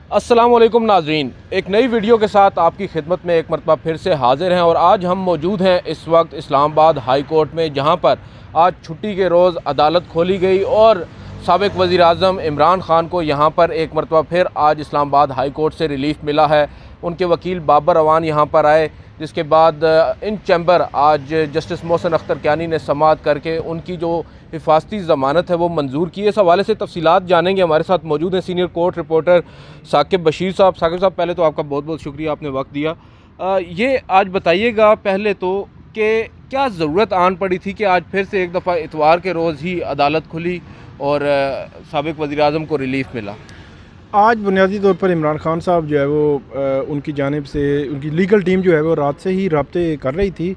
अस्सलाम वालेकुम नाज़रीन, एक नई वीडियो के साथ आपकी खिदमत में एक मरतबा फिर से हाज़िर हैं। और आज हम मौजूद हैं इस वक्त इस्लामाबाद हाई कोर्ट में, जहां पर आज छुट्टी के रोज़ अदालत खोली गई और साबिक़ वज़ीर आज़म इमरान ख़ान को यहां पर एक मरतबा फिर आज इस्लामाबाद हाई कोर्ट से रिलीफ़ मिला है। उनके वकील बाबर अवान यहां पर आए, जिसके बाद इन चैम्बर आज जस्टिस मोहसिन अख्तर क्यानी ने समाअत करके उनकी जो हिफाजती ज़मानत है वो मंजूर की है। इस हवाले से तफसीलात जानेंगे। हमारे साथ मौजूद हैं senior court reporter Saqib Bashir साहब। साकिब साहब, पहले तो आपका बहुत बहुत शुक्रिया, आपने वक्त दिया। ये आज बताइएगा पहले तो कि क्या ज़रूरत आन पड़ी थी कि आज फिर से एक दफ़ा इतवार के रोज़ ही अदालत खुली और साबिक़ वज़ीर आज़म को रिलीफ़ मिला? आज बुनियादी तौर पर इमरान ख़ान साहब जो है वो उनकी जानिब से उनकी लीगल टीम जो है वो रात से ही रब्ते कर रही थी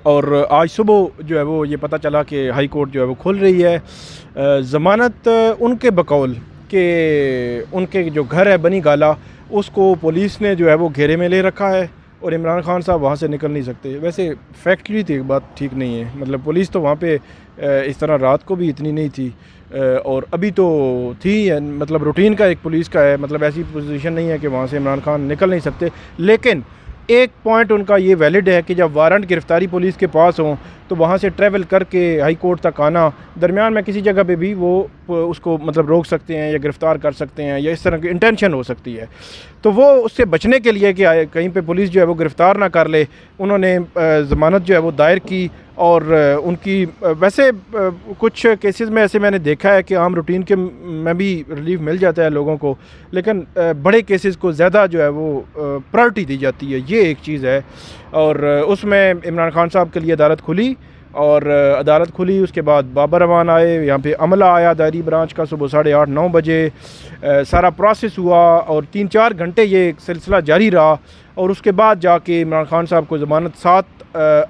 और आज सुबह जो है वो ये पता चला कि हाई कोर्ट जो है वो खुल रही है। ज़मानत उनके बकौल के उनके जो घर है बनी गाला, उसको पुलिस ने जो है वो घेरे में ले रखा है और इमरान ख़ान साहब वहाँ से निकल नहीं सकते। वैसे फैक्टली थी बात ठीक नहीं है, मतलब पुलिस तो वहाँ पे इस तरह रात को भी इतनी नहीं थी और अभी तो थी, मतलब रूटीन का एक पुलिस का है, मतलब ऐसी पोजीशन नहीं है कि वहाँ से इमरान खान निकल नहीं सकते। लेकिन एक पॉइंट उनका ये वैलिड है कि जब वारंट गिरफ्तारी पुलिस के पास हों तो वहाँ से ट्रैवल करके हाई कोर्ट तक आना, दरमियान में किसी जगह पे भी वो उसको मतलब रोक सकते हैं या गिरफ़्तार कर सकते हैं या इस तरह की इंटेंशन हो सकती है। तो वो उससे बचने के लिए कि कहीं पे पुलिस जो है वो गिरफ़्तार ना कर ले, उन्होंने ज़मानत जो है वो दायर की। और उनकी वैसे कुछ केसेस में ऐसे मैंने देखा है कि आम रूटीन के में भी रिलीफ मिल जाता है लोगों को, लेकिन बड़े केसेस को ज़्यादा जो है वो प्रायोरिटी दी जाती है, ये एक चीज़ है। और उसमें इमरान खान साहब के लिए अदालत खुली और अदालत खुली, उसके बाद बाबर अवान आए, यहाँ पे अमला आया दायरी ब्रांच का सुबह 8:30-9 बजे सारा प्रोसेस हुआ और 3-4 घंटे ये सिलसिला जारी रहा। और उसके बाद जाके इमरान खान साहब को ज़मानत 7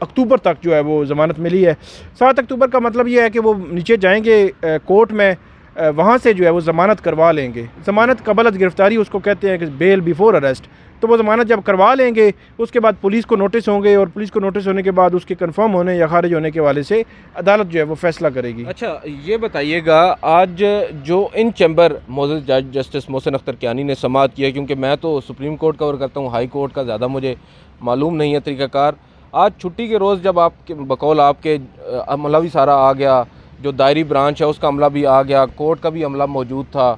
अक्टूबर तक जो है वो ज़मानत मिली है। 7 अक्टूबर का मतलब ये है कि वो नीचे जाएंगे कोर्ट में, वहाँ से जो है वो ज़मानत करवा लेंगे। ज़मानत कबलत गिरफ़्तारी उसको कहते हैं कि बेल बिफोर अरेस्ट। तो वो ज़मानत जब करवा लेंगे उसके बाद पुलिस को नोटिस होंगे और पुलिस को नोटिस होने के बाद उसके कंफर्म होने या खारिज होने के वाले से अदालत जो है वो फ़ैसला करेगी। अच्छा, ये बताइएगा आज जो इन चैम्बर मौजूद जज जस्टिस मोहसिन अख्तर क्यानी ने समाअत किया, क्योंकि मैं तो सुप्रीम कोर्ट कवर करता हूँ, हाई कोर्ट का ज़्यादा मुझे मालूम नहीं है तरीक़ाकार। आज छुट्टी के रोज़ जब आपके बकौल आपके अमला भी सारा आ गया, जो दायरी ब्रांच है उसका अमला भी आ गया, कोर्ट का भी अमला मौजूद था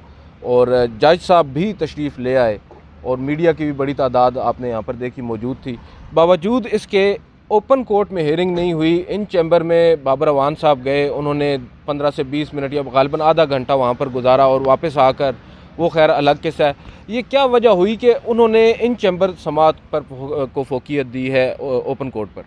और जज साहब भी तशरीफ़ ले आए और मीडिया की भी बड़ी तादाद आपने यहाँ पर देखी मौजूद थी। बावजूद इसके ओपन कोर्ट में हेयरिंग नहीं हुई। इन चैम्बर में बाबर अवान साहब गए, उन्होंने 15 से 20 मिनट या गालिबन आधा घंटा वहाँ पर गुजारा और वापस आकर वो खैर अलग किस्सा है। ये क्या वजह हुई कि उन्होंने इन चैम्बर समाअत पर को फोकियत दी है ओपन कोर्ट पर?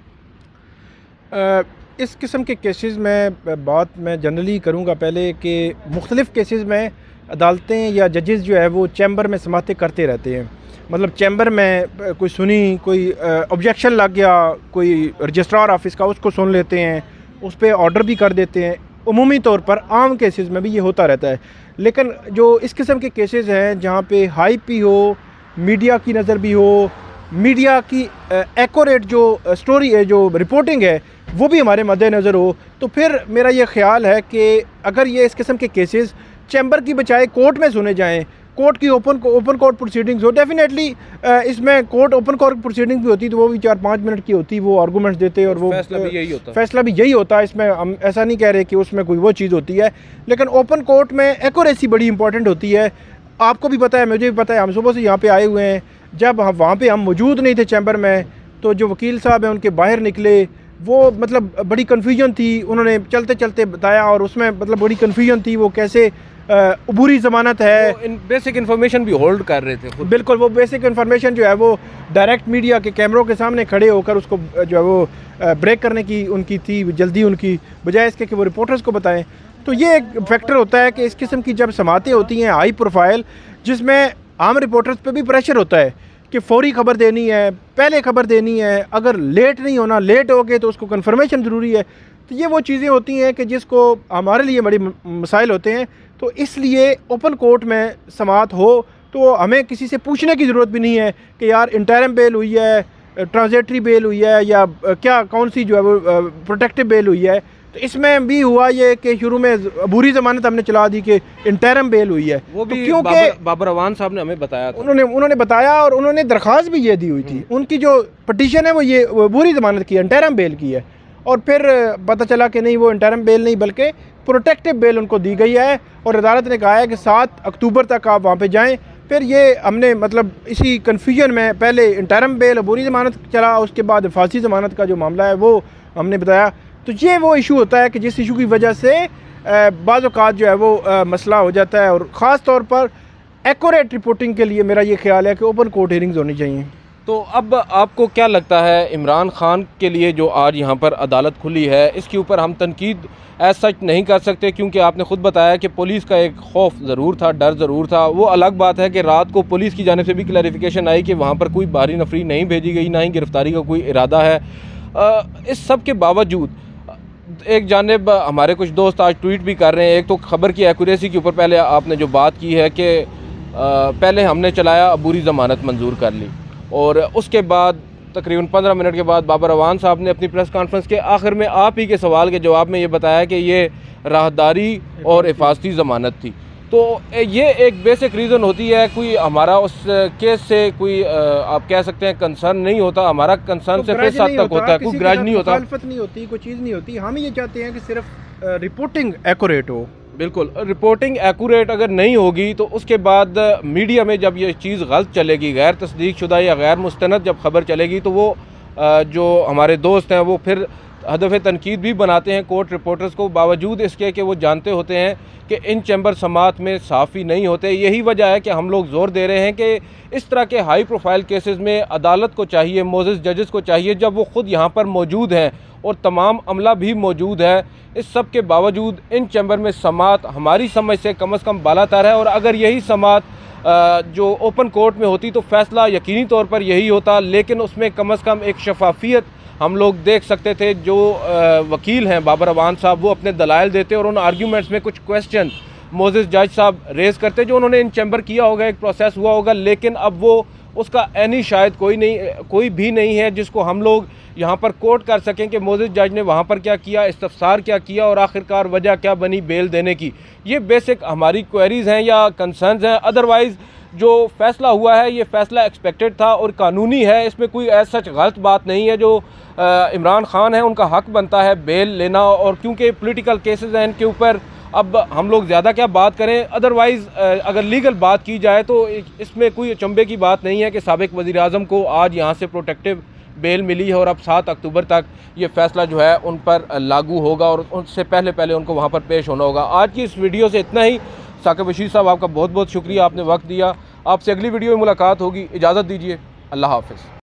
इस किस्म के केसेस में बात मैं जनरली करूँगा पहले कि मुख्तलिफ़ केसेस में अदालतें या जजेस जो है वो चैम्बर में समाअतें करते रहते हैं। मतलब चैम्बर में कोई सुनी, कोई ऑब्जेक्शन लग गया कोई रजिस्ट्रार ऑफिस का, उसको सुन लेते हैं, उस पर ऑर्डर भी कर देते हैं। उमूमी तौर पर आम केसेस में भी ये होता रहता है। लेकिन जो इस किस्म के केसेस हैं जहाँ पे हाइप भी हो, मीडिया की नज़र भी हो, मीडिया की एक्यूरेट जो स्टोरी है, जो रिपोर्टिंग है, वो भी हमारे मद्देनज़र हो, तो फिर मेरा ये ख्याल है कि अगर ये इस किस्म के केसेस चैम्बर की बजाय कोर्ट में सुने जाएं, कोर्ट की ओपन कोर्ट प्रोसीडिंग्स हो, डेफिनेटली इसमें कोर्ट ओपन कोर्ट प्रोसीडिंग भी होती तो वो भी 4-5 मिनट की होती, वो आर्गूमेंट्स देते और वो फैसला भी यही होता है। इसमें हम ऐसा नहीं कह रहे कि उसमें कोई वो चीज़ होती है, लेकिन ओपन कोर्ट में एक्यूरेसी बड़ी इंपॉर्टेंट होती है। आपको भी पता है, मुझे भी पता है, हम सुबह से यहाँ पे आए हुए हैं। जब हम वहाँ पे हम मौजूद नहीं थे चैम्बर में, तो जो वकील साहब हैं उनके बाहर निकले, वो मतलब बड़ी कन्फ्यूजन थी, उन्होंने चलते चलते बताया और उसमें मतलब बड़ी कन्फ्यूजन थी वो कैसे अबूरी ज़मानत है। बेसिक इन्फॉर्मेशन भी होल्ड कर रहे थे बिल्कुल, वो बेसिक इन्फॉर्मेशन जो है वो डायरेक्ट मीडिया के कैमरों के सामने खड़े होकर उसको जो है वो ब्रेक करने की उनकी थी जल्दी, उनकी बजाय इसके कि वो रिपोर्टर्स को बताएं। तो ये एक फैक्टर होता है कि इस किस्म की जब समाअतें होती हैं हाई प्रोफाइल, जिसमें आम रिपोर्टर्स पे भी प्रेशर होता है कि फौरी खबर देनी है, पहले खबर देनी है, अगर लेट नहीं होना, लेट हो गए तो उसको कन्फर्मेशन ज़रूरी है। तो ये वो चीज़ें होती हैं कि जिसको हमारे लिए बड़ी मसाइल होते हैं। तो इसलिए ओपन कोर्ट में समाअत हो तो हमें किसी से पूछने की ज़रूरत भी नहीं है कि यार इंटरिम बेल हुई है, ट्रांजिटरी बेल हुई है या क्या कौन सी जो है वो प्रोटेक्टिव बेल हुई है। तो इसमें भी हुआ ये कि शुरू में अबूरी ज़मानत हमने चला दी कि इंटरम बेल हुई है, वो भी तो क्योंकि बाबर अवान साहब ने हमें बताया था। उन्होंने बताया और उन्होंने दरख्वास्त भी ये दी हुई थी। उनकी जो पटिशन है वो ये अबूरी ज़मानत की है, इंटरम बेल की है। और फिर पता चला कि नहीं, वो इंटरम बेल नहीं बल्कि प्रोटेक्टिव बेल उनको दी गई है और अदालत ने कहा है कि 7 अक्टूबर तक आप वहाँ पे जाएं। फिर ये हमने मतलब इसी कन्फ्यूजन में पहले इंटरम बेल अबूरी ज़मानत चला, उसके बाद फांसी ज़मानत का जो मामला है वो हमने बताया। तो ये वो इशू होता है कि जिस इशू की वजह से बाज़ औक़ात जो है वो मसला हो जाता है। और ख़ास तौर पर एक्यूरेट रिपोर्टिंग के लिए मेरा ये ख्याल है कि ओपन कोर्ट हियरिंग्स होनी चाहिए। तो अब आपको क्या लगता है इमरान खान के लिए जो आज यहाँ पर अदालत खुली है, इसके ऊपर हम तनकीद एज सच नहीं कर सकते, क्योंकि आपने ख़ुद बताया कि पुलिस का एक खौफ ज़रूर था, डर ज़रूर था। वो अलग बात है कि रात को पुलिस की जानिब से भी क्लैरिफिकेशन आई कि वहाँ पर कोई बाहरी नफरी नहीं भेजी गई, ना ही गिरफ़्तारी का कोई इरादा है। इस सब के बावजूद एक जानिब हमारे कुछ दोस्त आज ट्वीट भी कर रहे हैं। एक तो ख़बर की एक्यूरेसी के ऊपर पहले आपने जो बात की है कि पहले हमने चलाया अबूरी ज़मानत मंजूर कर ली और उसके बाद तकरीबन 15 मिनट के बाद बाबर अवान साहब ने अपनी प्रेस कॉन्फ्रेंस के आखिर में आप ही के सवाल के जवाब में ये बताया कि ये राहदारी और हिफाजती ज़मानत थी। तो ये एक बेसिक रीज़न होती है, कोई हमारा उस केस से कोई आप कह सकते हैं कंसर्न नहीं होता। हमारा कंसर्न सिर्फ इस हद तक होता है, कोई ग्रज नहीं होता, मुखालफत नहीं होती, कोई चीज़ नहीं होती। हम ये चाहते हैं कि सिर्फ रिपोर्टिंग एक्यूरेट हो। बिल्कुल, रिपोर्टिंग एक्यूरेट अगर नहीं होगी तो उसके बाद मीडिया में जब ये चीज़ गलत चलेगी, गैर तस्दीक शुदा या गैर मुस्तनद जब खबर चलेगी, तो वो जो हमारे दोस्त हैं वो फिर हदफ तनकीद भी बनाते हैं कोर्ट रिपोर्टर्स को, बावजूद इसके कि वो जानते होते हैं कि इन चैम्बर समात में साफ़ी नहीं होते। यही वजह है कि हम लोग ज़ोर दे रहे हैं कि इस तरह के हाई प्रोफाइल केसेस में अदालत को चाहिए, मोअज़्ज़ज़ जजेस को चाहिए, जब वो ख़ुद यहाँ पर मौजूद हैं और तमाम अमला भी मौजूद है, इस सब के बावजूद इन चैम्बर में समात हमारी समझ से कम बालातर है। और अगर यही समात जो ओपन कोर्ट में होती तो फ़ैसला यकीनी तौर पर यही होता, लेकिन उसमें कम से कम एक शफाफियत हम लोग देख सकते थे। जो वकील हैं बाबर अवान साहब, वो अपने दलाइल देते और उन आर्ग्यूमेंट्स में कुछ क्वेश्चन मोअज़्ज़ज़ जज साहब रेज़ करते जो उन्होंने इन चैम्बर किया होगा, एक प्रोसेस हुआ होगा, लेकिन अब वो उसका एनी शायद कोई भी नहीं है जिसको हम लोग यहाँ पर कोट कर सकें कि मोअज़्ज़ज़ जज ने वहाँ पर क्या किया, इस्तफ़सार क्या किया और आखिरकार वजह क्या बनी बेल देने की। ये बेसिक हमारी क्वेरीज़ हैं या कंसर्न्स हैं। अदरवाइज़ जो फ़ैसला हुआ है ये फ़ैसला एक्सपेक्टेड था और कानूनी है, इसमें कोई ऐसा सच गलत बात नहीं है। जो इमरान खान है उनका हक़ बनता है बेल लेना, और क्योंकि पॉलिटिकल केसेस हैं इनके ऊपर अब हम लोग ज़्यादा क्या बात करें। अदरवाइज़ अगर लीगल बात की जाए तो इसमें कोई अचंभे की बात नहीं है कि साबिक़ वज़ीर आज़म को आज यहाँ से प्रोटेक्टिव बेल मिली है और अब 7 अक्टूबर तक ये फ़ैसला जो है उन पर लागू होगा और उससे पहले उनको वहाँ पर पेश होना होगा। आज की इस वीडियो से इतना ही। साकिब बशीर साहब, आपका बहुत बहुत शुक्रिया, आपने वक्त दिया। आपसे अगली वीडियो में मुलाकात होगी। इजाज़त दीजिए, अल्लाह हाफ़िज़।